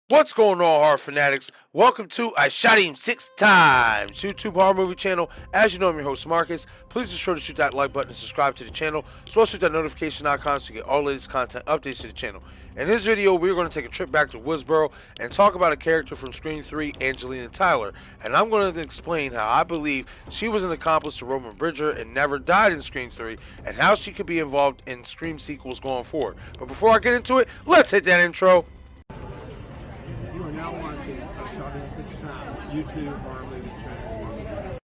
What's going on, horror fanatics? Welcome to I Shot Him Six Times, YouTube horror movie channel. As you know, I'm your host Marcus. Please be sure to shoot that like button and subscribe to the channel, as well as shoot that notification icon so you get all the latest content updates to the channel. In this video, we're going to take a trip back to Woodsboro and talk about a character from Scream 3, Angelina Tyler. And I'm going to explain how I believe she was an accomplice to Roman Bridger and never died in Scream 3, and how she could be involved in Scream sequels going forward. But before I get into it, let's hit that intro. You are now watching I Shot Him Six Times, YouTube horror movie channel.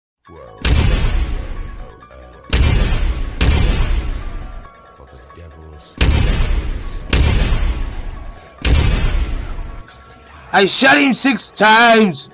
I shot him 6 times!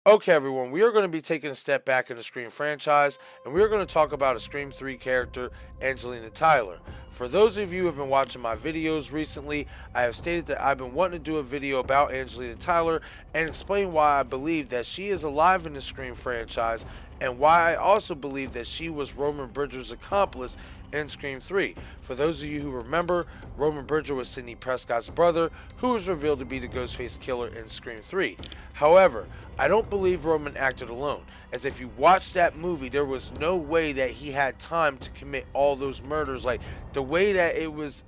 Okay, everyone, we are going to be taking a step back in the Scream franchise, and we are going to talk about a Scream 3 character, Angelina Tyler. For those of you who have been watching my videos recently, I have stated that I've been wanting to do a video about Angelina Tyler and explain why I believe that she is alive in the Scream franchise, and why I also believe that she was Roman Bridger's accomplice in Scream 3. For those of you who remember, Roman Bridger was Sidney Prescott's brother, who was revealed to be the Ghostface killer in Scream 3. However, I don't believe Roman acted alone, as if you watch that movie, there was no way that he had time to commit all those murders. Like the way that it was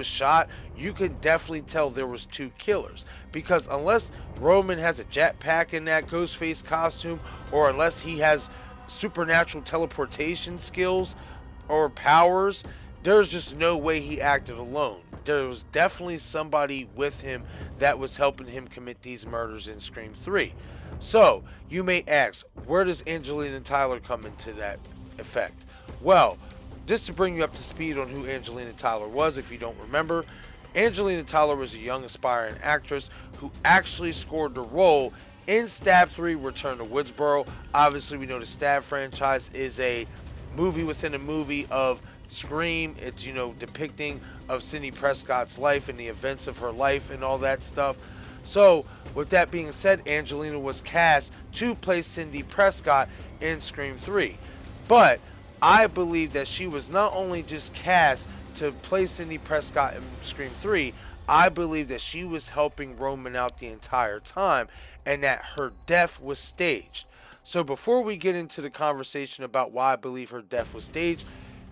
shot, you can definitely tell there was two killers. Because unless Roman has a jetpack in that Ghostface costume, or unless he has supernatural teleportation skills or powers, there's just no way he acted alone. There was definitely somebody with him that was helping him commit these murders in Scream 3. So, you may ask, where does Angelina Tyler come into that effect? Well, just to bring you up to speed on who Angelina Tyler was, if you don't remember, Angelina Tyler was a young aspiring actress who actually scored the role in Stab 3 Return to Woodsboro. Obviously, we know the Stab franchise is a movie within a movie of Scream. It's, depicting of Sidney Prescott's life and the events of her life and all that stuff. So, with that being said, Angelina was cast to play Sidney Prescott in Scream 3. But I believe that she was not only just cast to play Sidney Prescott in Scream 3, I believe that she was helping Roman out the entire time, and that her death was staged. So before we get into the conversation about why I believe her death was staged,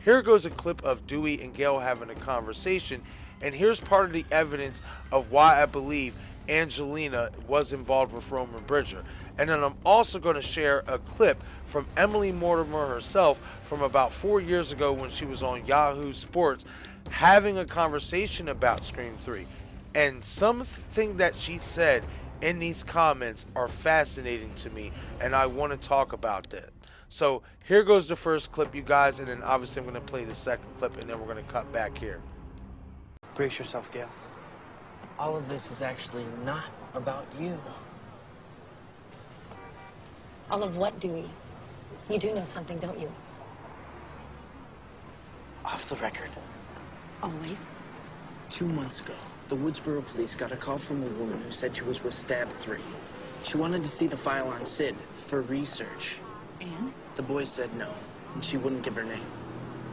here goes a clip of Dewey and Gail having a conversation, and here's part of the evidence of why I believe Angelina was involved with Roman Bridger. And then I'm also going to share a clip from Emily Mortimer herself from about 4 years ago when she was on Yahoo Sports having a conversation about Scream 3. And something that she said in these comments are fascinating to me, and I want to talk about that. So here goes the first clip, you guys, and then obviously I'm going to play the second clip, and then we're going to cut back here. Brace yourself, Gail. All of this is actually not about you. All of what, Dewey? You do know something, don't you? Off the record. Always. 2 months ago, the Woodsboro police got a call from a woman who said she was with Stab 3. She wanted to see the file on Sid for research. And? The boys said no, and she wouldn't give her name.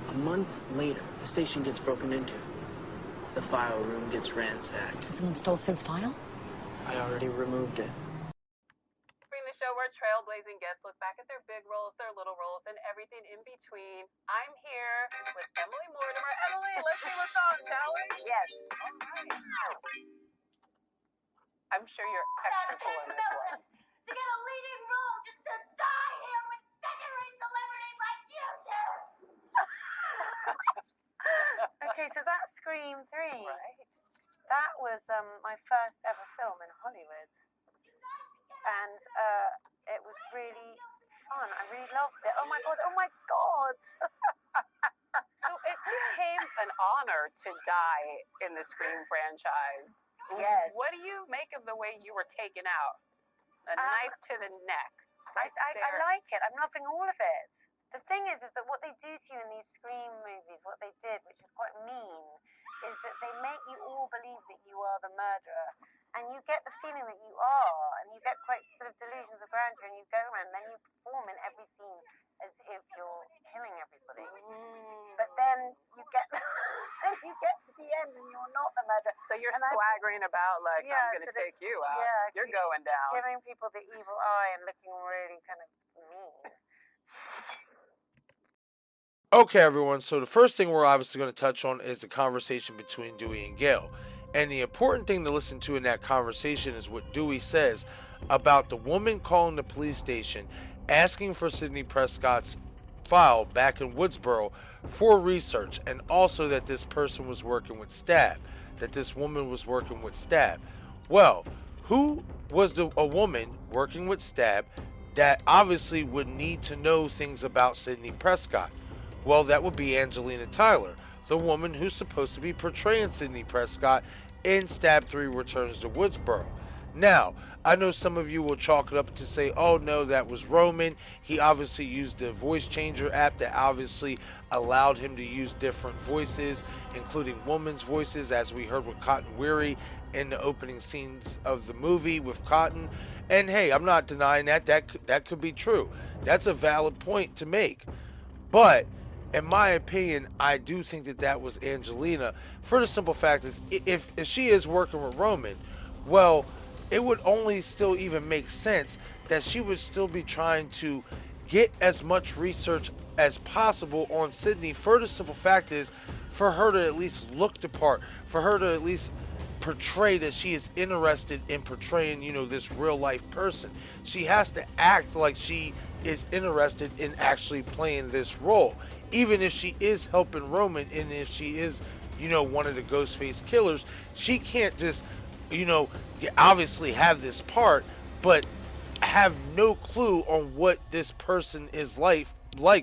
A month later, the station gets broken into. The file room gets ransacked. Someone stole Sid's file? I already removed it. The show where trailblazing guests look back at their big roles, their little roles, and everything in between. I'm here with Emily Mortimer. Emily, let's see what's on, shall we? Yes. All right. I'm sure you're extra cool in this one. To get a leading role just to die here with second-rate celebrities like you do. Okay, so that's Scream 3. Right. That was my first ever film in Hollywood. And it was really fun. I really loved it. Oh my god, oh my god. So it became an honor to die in the Scream franchise. Yes. What do you make of the way you were taken out? A knife to the neck. I like it. I'm loving all of it. the thing is that what they do to you in these Scream movies, what they did, which is quite mean, is that they make you all believe that you are the murderer, and you get the feeling that you are, and you get quite sort of delusions of grandeur, and you go around, and then you perform in every scene as if you're killing everybody. But then you get you get to the end, and you're not the murderer. So you're And swaggering about like, Yeah, I'm going to sort of- take you out. yeah, You're going down. giving people the evil eye and looking really kind of mean. Okay, everyone, so the first thing we're obviously going to touch on is the conversation between Dewey and Gail. And the important thing to listen to in that conversation is what Dewey says about the woman calling the police station asking for Sidney Prescott's file back in Woodsboro for research, and also that this person was working with Stab, that this woman was working with Stab. Well, who was a woman working with Stab that obviously would need to know things about Sidney Prescott? Well, that would be Angelina Tyler, the woman who's supposed to be portraying Sidney Prescott in Stab 3 Returns to Woodsboro. Now, I know some of you will chalk it up to say, oh no, that was Roman. He obviously used the voice changer app that obviously allowed him to use different voices, including women's voices, as we heard with Cotton Weary in the opening scenes of the movie with Cotton. And hey, I'm not denying that could be true. That's a valid point to make. But in my opinion, I do think that was Angelina, for the simple fact is, if she is working with Roman, well, it would only still even make sense that she would still be trying to get as much research as possible on Sidney, for the simple fact is, for her to at least look the part, for her to at least portray that she is interested in portraying, this real life person. She has to act like she is interested in actually playing this role, even if she is helping Roman, and if she is, one of the Ghostface killers. She can't just, obviously have this part, but have no clue on what this person is like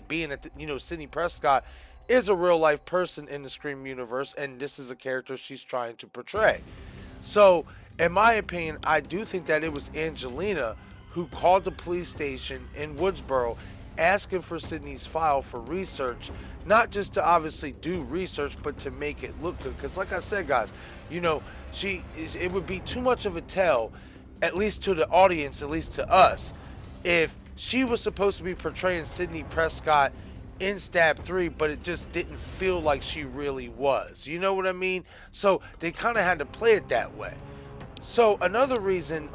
being at Sidney Prescott is a real life person in the Scream universe, and this is a character she's trying to portray. So, in my opinion, I do think that it was Angelina who called the police station in Woodsboro asking for Sidney's file for research, not just to obviously do research, but to make it look good. Because like I said, guys, it would be too much of a tell, at least to the audience, at least to us, if she was supposed to be portraying Sidney Prescott in Stab 3, but it just didn't feel like she really was. You know what I mean? So they kind of had to play it that way. So another reason,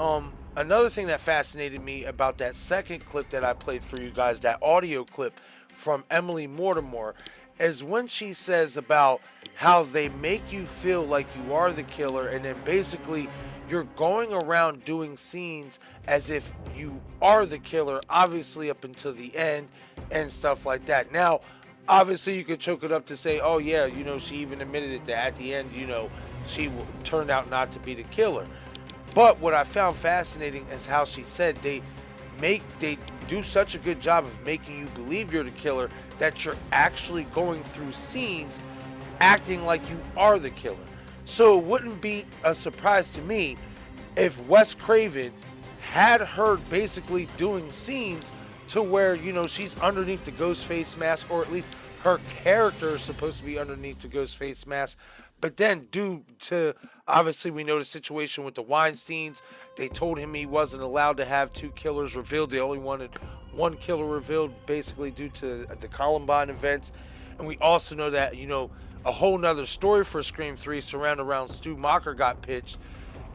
another thing that fascinated me about that second clip that I played for you guys, that audio clip from Emily Mortimer, is when she says about how they make you feel like you are the killer, and then basically you're going around doing scenes as if you are the killer, obviously up until the end and stuff like that. Now, obviously you could choke it up to say, oh yeah, she even admitted it, that at the end, she turned out not to be the killer. But what I found fascinating is how she said they do such a good job of making you believe you're the killer that you're actually going through scenes acting like you are the killer. So it wouldn't be a surprise to me if Wes Craven had her basically doing scenes to where, she's underneath the Ghostface mask, or at least her character is supposed to be underneath the Ghostface mask. But then, due to, obviously, we know the situation with the Weinsteins, they told him he wasn't allowed to have two killers revealed. They only wanted one killer revealed, basically due to the Columbine events. And we also know that, a whole nother story for Scream 3 surrounding around Stu Macher got pitched.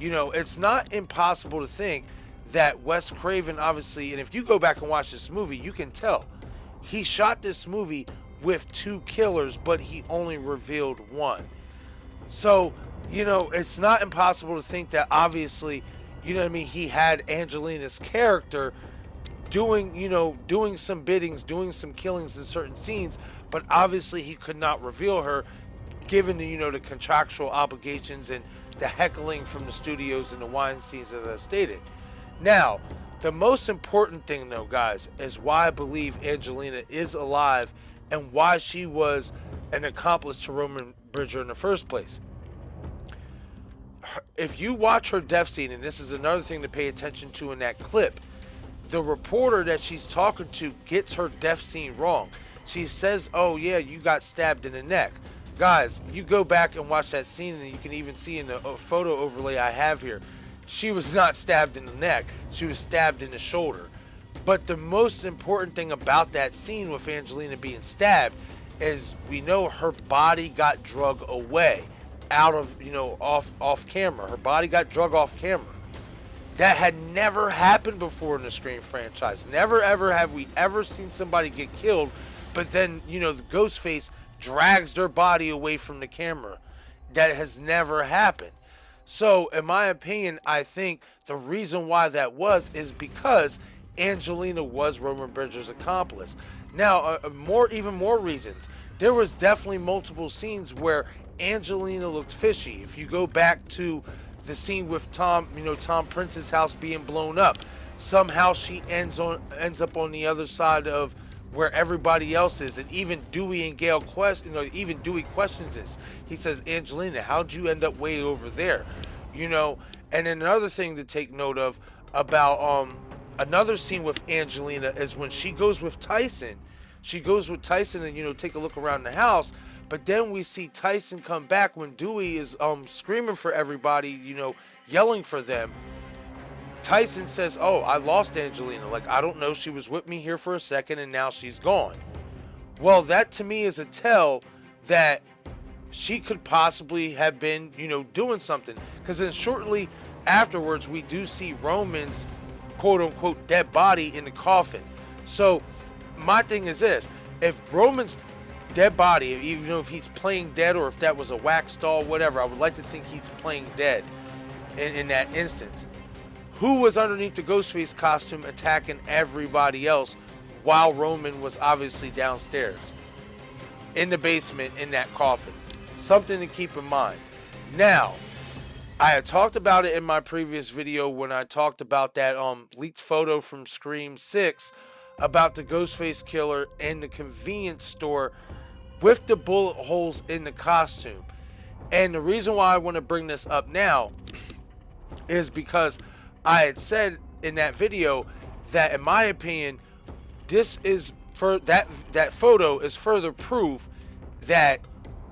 It's not impossible to think that Wes Craven, obviously, and if you go back and watch this movie, you can tell he shot this movie with two killers, but he only revealed one. So, it's not impossible to think that obviously, he had Angelina's character doing some biddings, doing some killings in certain scenes, but obviously he could not reveal her given the contractual obligations and the heckling from the studios and the Weinsteins, as I stated. Now, the most important thing though, guys, is why I believe Angelina is alive and why she was an accomplice to Roman Bridger in the first place. If you watch her death scene, and this is another thing to pay attention to in that clip, the reporter that she's talking to gets her death scene wrong. She says, oh yeah, you got stabbed in the neck. Guys, you go back and watch that scene, and you can even see in the photo overlay I have here, she was not stabbed in the neck, she was stabbed in the shoulder. But the most important thing about that scene with Angelina being stabbed is we know her body got drug away out of, off camera. Her body got drug off camera. That had never happened before in the Scream franchise. Never ever have we ever seen somebody get killed, but then, the Ghostface drags their body away from the camera. That has never happened. So, in my opinion, I think the reason why that is because Angelina was Roman Bridger's accomplice. Now, even more reasons. There was definitely multiple scenes where Angelina looked fishy. If you go back to the scene with Tom Prince's house being blown up, somehow she ends up on the other side of where everybody else is, and even Dewey and Gail even Dewey questions this. He says, Angelina, how'd you end up way over there? And then another thing to take note of about another scene with Angelina is when she goes with Tyson. She goes with Tyson and take a look around the house, but then we see Tyson come back when Dewey is screaming for everybody, yelling for them. Tyson says, oh, I lost Angelina. Like, I don't know. She was with me here for a second and now she's gone. Well, that to me is a tell that she could possibly have been, doing something. Because then shortly afterwards, we do see Roman's quote unquote dead body in the coffin. So my thing is this: if Roman's dead body, even if he's playing dead or if that was a wax doll, whatever, I would like to think he's playing dead in that instance. Who was underneath the Ghostface costume attacking everybody else while Roman was obviously downstairs in the basement in that coffin? Something to keep in mind. Now, I had talked about it in my previous video when I talked about that leaked photo from Scream 6 about the Ghostface killer in the convenience store with the bullet holes in the costume. And the reason why I want to bring this up now is because I had said in that video that, in my opinion, this is for that photo is further proof that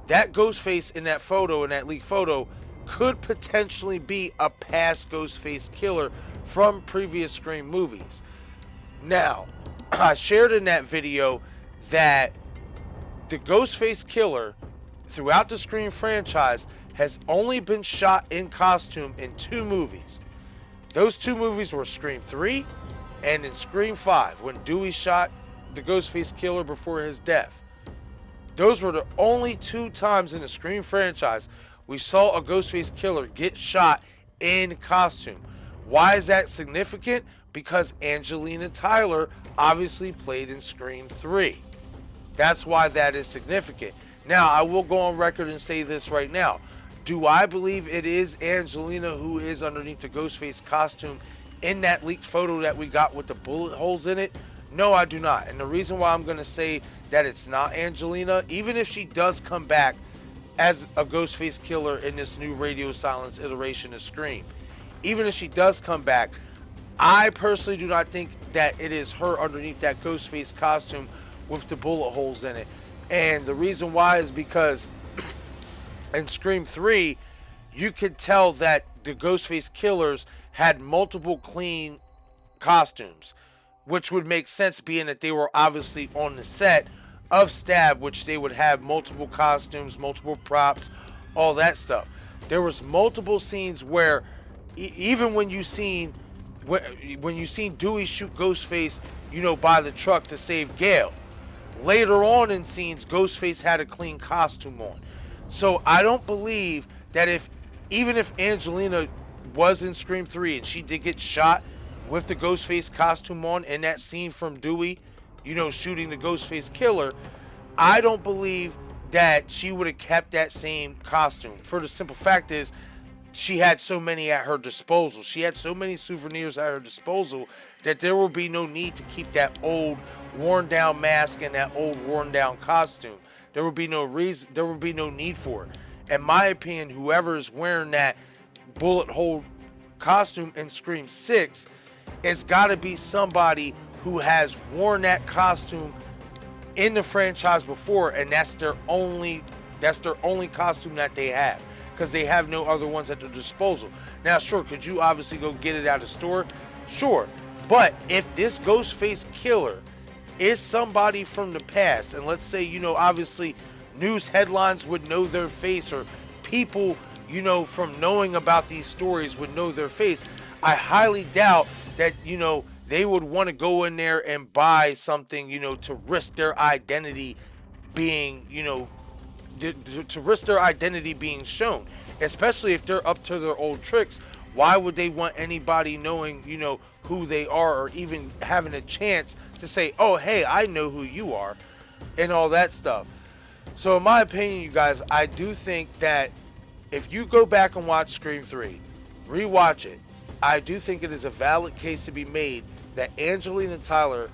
Ghostface in that photo, in that leaked photo, could potentially be a past Ghostface killer from previous Scream movies. Now, I shared in that video that the Ghostface killer throughout the Scream franchise has only been shot in costume in 2 movies. Those 2 movies were Scream 3 and in Scream 5, when Dewey shot the Ghostface killer before his death. Those were the only 2 times in the Scream franchise we saw a Ghostface killer get shot in costume. Why is that significant? Because Angelina Tyler obviously played in Scream 3. That's why that is significant. Now, I will go on record and say this right now. Do I believe it is Angelina who is underneath the Ghostface costume in that leaked photo that we got with the bullet holes in it? No, I do not. And the reason why I'm going to say that it's not Angelina, even if she does come back as a Ghostface killer in this new Radio Silence iteration of Scream, even if she does come back, I personally do not think that it is her underneath that Ghostface costume with the bullet holes in it. And the reason why is because in Scream 3, you could tell that the Ghostface killers had multiple clean costumes, which would make sense being that they were obviously on the set of Stab, which they would have multiple costumes, multiple props, all that stuff. There was multiple scenes where even when you seen Dewey shoot Ghostface, by the truck to save Gail, later on in scenes, Ghostface had a clean costume on. So I don't believe that even if Angelina was in Scream 3 and she did get shot with the Ghostface costume on in that scene from Dewey, shooting the Ghostface killer, I don't believe that she would have kept that same costume. For the simple fact is, she had so many at her disposal. She had so many souvenirs at her disposal that there will be no need to keep that old worn down mask and that old worn down costume. There would be no reason, there would be no need for it. In my opinion, whoever is wearing that bullet hole costume in Scream 6 it's got to be somebody who has worn that costume in the franchise before, and that's their only costume that they have, because they have no other ones at their disposal. Now, sure, could you obviously go get it at a store? Sure. But if this Ghostface killer is somebody from the past, and let's say, obviously news headlines would know their face, or people, from knowing about these stories would know their face, I highly doubt that, they would want to go in there and buy something, to risk their identity being, to risk their identity being shown, especially if they're up to their old tricks. Why would they want anybody knowing, who they are, or even having a chance to say, oh, hey, I know who you are, and all that stuff? So in my opinion, you guys, I do think that if you go back and watch Scream 3, rewatch it, I do think it is a valid case to be made that Angelina Tyler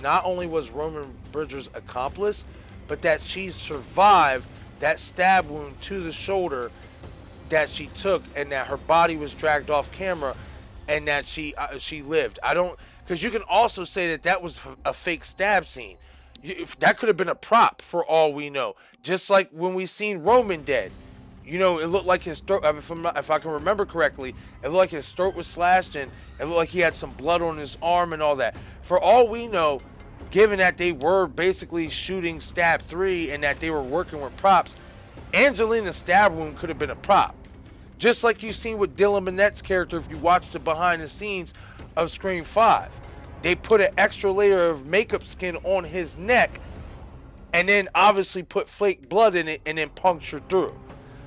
not only was Roman Bridger's accomplice, but that she survived that stab wound to the shoulder that she took, and that her body was dragged off camera, and that she lived. Because you can also say that was a fake stab scene. That could have been a prop for all we know. Just like when we seen Roman dead. It looked like his throat, if I can remember correctly, it looked like his throat was slashed, and it looked like he had some blood on his arm and all that. For all we know, given that they were basically shooting Stab 3 and that they were working with props, Angelina's stab wound could have been a prop. Just like you've seen with Dylan Minette's character if you watched the behind the scenes of Scream 5. They put an extra layer of makeup skin on his neck, and then obviously put flake blood in it and then punctured through.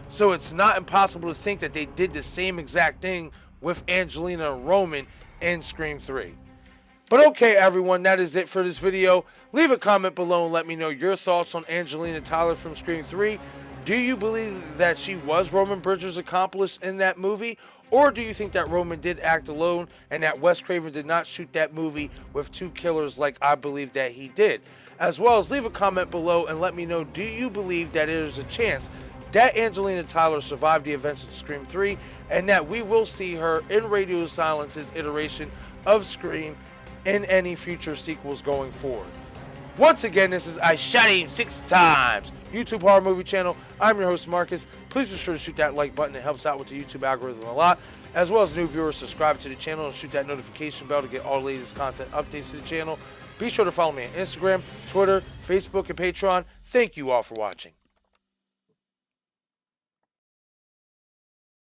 So it's not impossible to think that they did the same exact thing with Angelina and Roman in Scream 3. But okay, everyone, that is it for this video. Leave a comment below and let me know your thoughts on Angelina Tyler from Scream 3. Do you believe that she was Roman Bridger's accomplice in that movie? Or do you think that Roman did act alone and that Wes Craven did not shoot that movie with two killers like I believe that he did? As well as leave a comment below and let me know, do you believe that there's a chance that Angelina Tyler survived the events of Scream 3 and that we will see her in Radio Silence's iteration of Scream in any future sequels going forward? Once again, this is I Shot Him 6 Times YouTube horror movie channel. I'm your host, Marcus. Please be sure to shoot that like button. It helps out with the YouTube algorithm a lot. As well as new viewers, subscribe to the channel and shoot that notification bell to get all the latest content updates to the channel. Be sure to follow me on Instagram, Twitter, Facebook, and Patreon. Thank you all for watching.